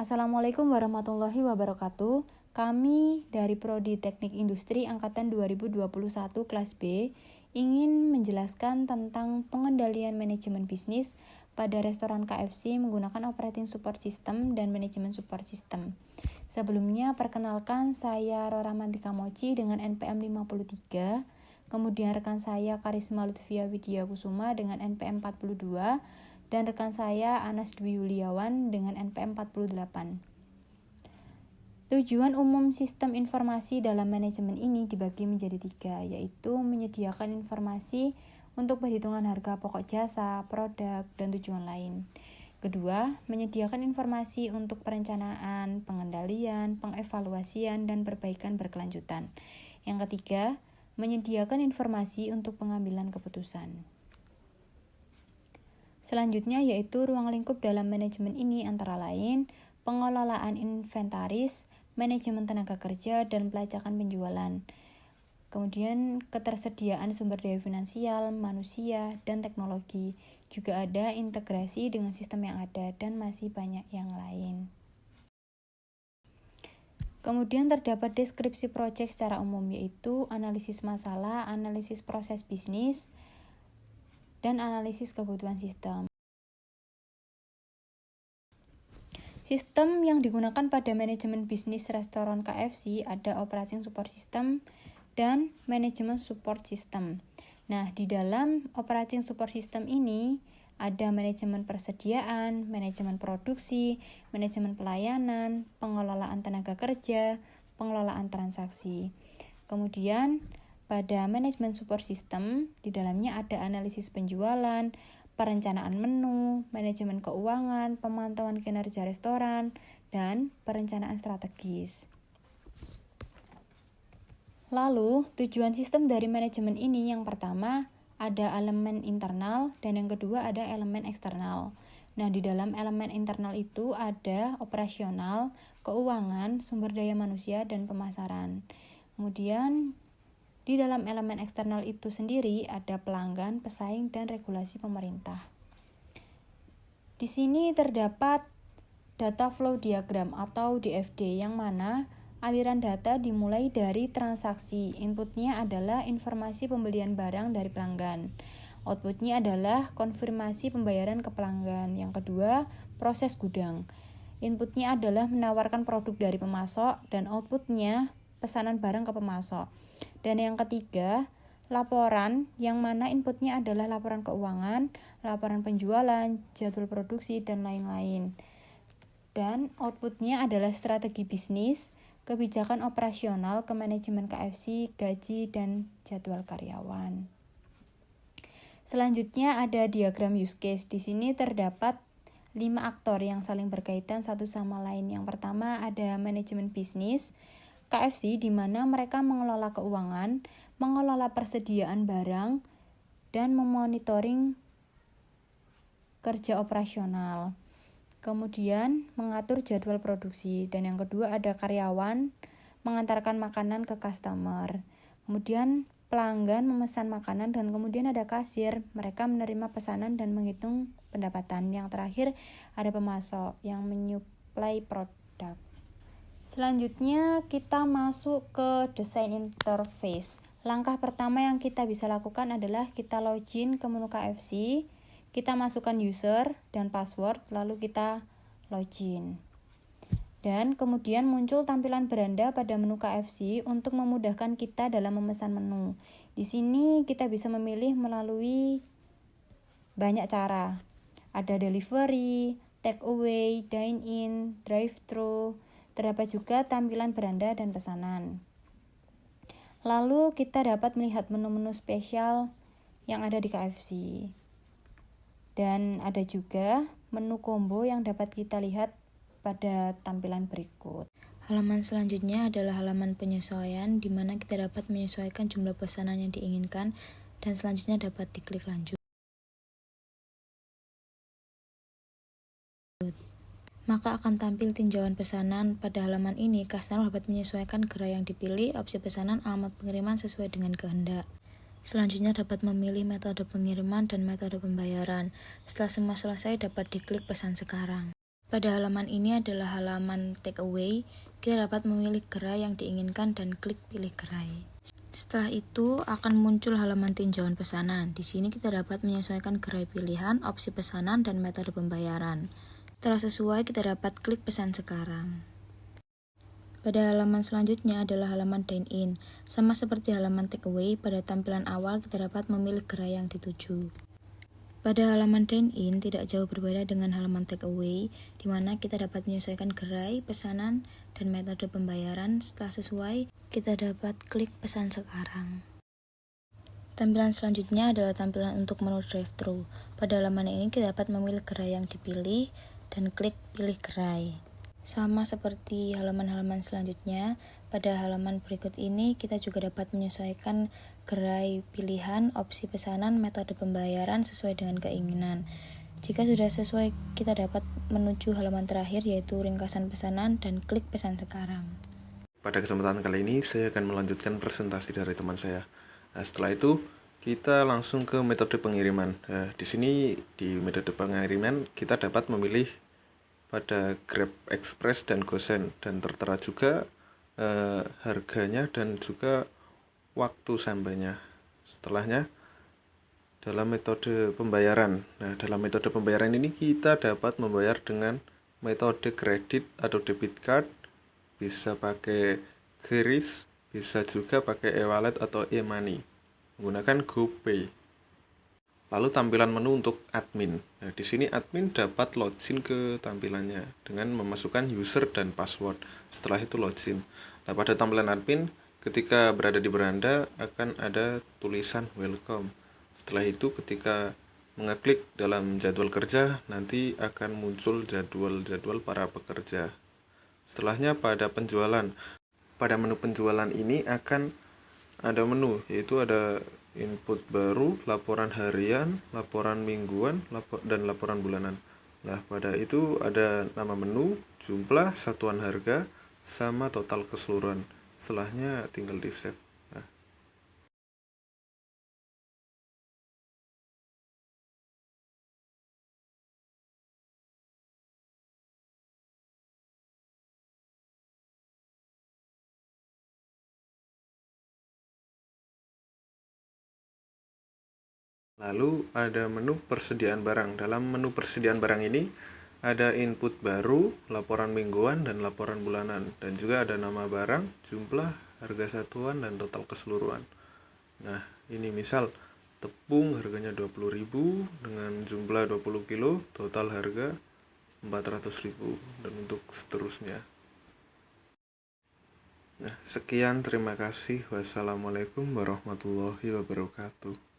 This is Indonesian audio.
Assalamualaikum warahmatullahi wabarakatuh. Kami dari Prodi Teknik Industri Angkatan 2021 kelas B ingin menjelaskan tentang pengendalian manajemen bisnis pada restoran KFC menggunakan operating support system dan manajemen support system. Sebelumnya, perkenalkan saya Rora Mantika Mochi dengan NPM 53, kemudian rekan saya Karisma Lutfia Widya Kusuma dengan NPM 42, dan rekan saya Anas Dwi Yuliawan dengan NPM 48. Tujuan umum sistem informasi dalam manajemen ini dibagi menjadi 3, yaitu menyediakan informasi untuk perhitungan harga pokok jasa, produk, dan tujuan lain. Kedua, menyediakan informasi untuk perencanaan, pengendalian, pengevaluasian, dan perbaikan berkelanjutan. Yang ketiga, menyediakan informasi untuk pengambilan keputusan. Selanjutnya yaitu ruang lingkup dalam manajemen ini antara lain pengelolaan inventaris, manajemen tenaga kerja, dan pelacakan penjualan. Kemudian ketersediaan sumber daya finansial, manusia, dan teknologi. Juga ada integrasi dengan sistem yang ada dan masih banyak yang lain. Kemudian terdapat deskripsi proyek secara umum yaitu analisis masalah, analisis proses bisnis, dan analisis kebutuhan sistem. Sistem yang digunakan pada manajemen bisnis restoran KFC ada operating support system dan manajemen support system. Nah, di dalam operating support system ini ada manajemen persediaan, manajemen produksi, manajemen pelayanan, pengelolaan tenaga kerja, pengelolaan transaksi. Kemudian pada manajemen support system, di dalamnya ada analisis penjualan, perencanaan menu, manajemen keuangan, pemantauan kinerja restoran, dan perencanaan strategis. Lalu, tujuan sistem dari manajemen ini yang pertama ada elemen internal dan yang kedua ada elemen eksternal. Nah, di dalam elemen internal itu ada operasional, keuangan, sumber daya manusia, dan pemasaran. Kemudian di dalam elemen eksternal itu sendiri ada pelanggan, pesaing, dan regulasi pemerintah. Di sini terdapat data flow diagram atau DFD yang mana aliran data dimulai dari transaksi. Inputnya adalah informasi pembelian barang dari pelanggan. Outputnya adalah konfirmasi pembayaran ke pelanggan. Yang kedua, proses gudang. Inputnya adalah menawarkan produk dari pemasok dan outputnya pesanan barang ke pemasok. Dan yang ketiga, laporan yang mana inputnya adalah laporan keuangan, laporan penjualan, jadwal produksi, dan lain-lain. Dan outputnya adalah strategi bisnis, kebijakan operasional ke manajemen KFC, gaji, dan jadwal karyawan. Selanjutnya ada diagram use case. Di sini terdapat 5 aktor yang saling berkaitan satu sama lain. Yang pertama ada manajemen bisnis, KFC di mana mereka mengelola keuangan, mengelola persediaan barang, dan memonitoring kerja operasional. Kemudian mengatur jadwal produksi. Dan yang kedua ada karyawan, mengantarkan makanan ke customer. Kemudian pelanggan memesan makanan dan kemudian ada kasir, mereka menerima pesanan dan menghitung pendapatan. Yang terakhir ada pemasok yang menyuplai produk. Selanjutnya kita masuk ke desain interface. Langkah pertama yang kita bisa lakukan adalah kita login ke menu KFC, kita masukkan user dan password, lalu kita login. Dan kemudian muncul tampilan beranda pada menu KFC untuk memudahkan kita dalam memesan menu. Di sini kita bisa memilih melalui banyak cara. Ada delivery, take away, dine in, drive thru. Terdapat juga tampilan beranda dan pesanan. Lalu kita dapat melihat menu-menu spesial yang ada di KFC. Dan ada juga menu combo yang dapat kita lihat pada tampilan berikut. Halaman selanjutnya adalah halaman penyesuaian, di mana kita dapat menyesuaikan jumlah pesanan yang diinginkan dan selanjutnya dapat diklik lanjut. Maka akan tampil tinjauan pesanan. Pada halaman ini, customer dapat menyesuaikan gerai yang dipilih, opsi pesanan, alamat pengiriman sesuai dengan kehendak. Selanjutnya dapat memilih metode pengiriman dan metode pembayaran. Setelah semua selesai, dapat diklik pesan sekarang. Pada halaman ini adalah halaman takeaway. Kita dapat memilih gerai yang diinginkan dan klik pilih gerai. Setelah itu akan muncul halaman tinjauan pesanan. Di sini kita dapat menyesuaikan gerai pilihan, opsi pesanan, dan metode pembayaran. Setelah sesuai, kita dapat klik pesan sekarang. Pada halaman selanjutnya adalah halaman dine-in. Sama seperti halaman takeaway, pada tampilan awal kita dapat memilih gerai yang dituju. Pada halaman dine-in tidak jauh berbeda dengan halaman takeaway, di mana kita dapat menyesuaikan gerai, pesanan, dan metode pembayaran. Setelah sesuai, kita dapat klik pesan sekarang. Tampilan selanjutnya adalah tampilan untuk menu drive-thru. Pada halaman ini kita dapat memilih gerai yang dipilih dan klik pilih gerai. Sama seperti halaman-halaman selanjutnya, pada halaman berikut ini kita juga dapat menyesuaikan gerai pilihan, opsi pesanan, metode pembayaran sesuai dengan keinginan. Jika sudah sesuai, kita dapat menuju halaman terakhir yaitu ringkasan pesanan dan klik pesan sekarang. Pada kesempatan kali ini saya akan melanjutkan presentasi dari teman saya. Setelah itu kita langsung ke metode pengiriman. Di sini di metode pengiriman kita dapat memilih pada Grab Express dan GoSend, dan tertera juga harganya dan juga waktu sampainya. Setelahnya dalam metode pembayaran. Dalam metode pembayaran ini kita dapat membayar dengan metode kredit atau debit card, bisa pakai QRIS, bisa juga pakai e-wallet atau e-money menggunakan GoPay. Lalu tampilan menu untuk admin. Di sini admin dapat login ke tampilannya dengan memasukkan user dan password. Setelah itu login. Pada tampilan admin, ketika berada di beranda akan ada tulisan welcome. Setelah itu ketika mengeklik dalam jadwal kerja, nanti akan muncul jadwal-jadwal para pekerja. Setelahnya pada penjualan. Pada menu penjualan ini akan ada menu, yaitu ada input baru, laporan harian, laporan mingguan, dan laporan bulanan. Pada itu ada nama menu, jumlah, satuan harga, sama total keseluruhan. Setelahnya tinggal di save. Lalu ada menu persediaan barang. Dalam menu persediaan barang ini ada input baru, laporan mingguan, dan laporan bulanan. Dan juga ada nama barang, jumlah, harga satuan, dan total keseluruhan. Ini misal tepung harganya 20.000 dengan jumlah 20 kilo, total harga 400.000, dan untuk seterusnya. Sekian, terima kasih. Wassalamualaikum warahmatullahi wabarakatuh.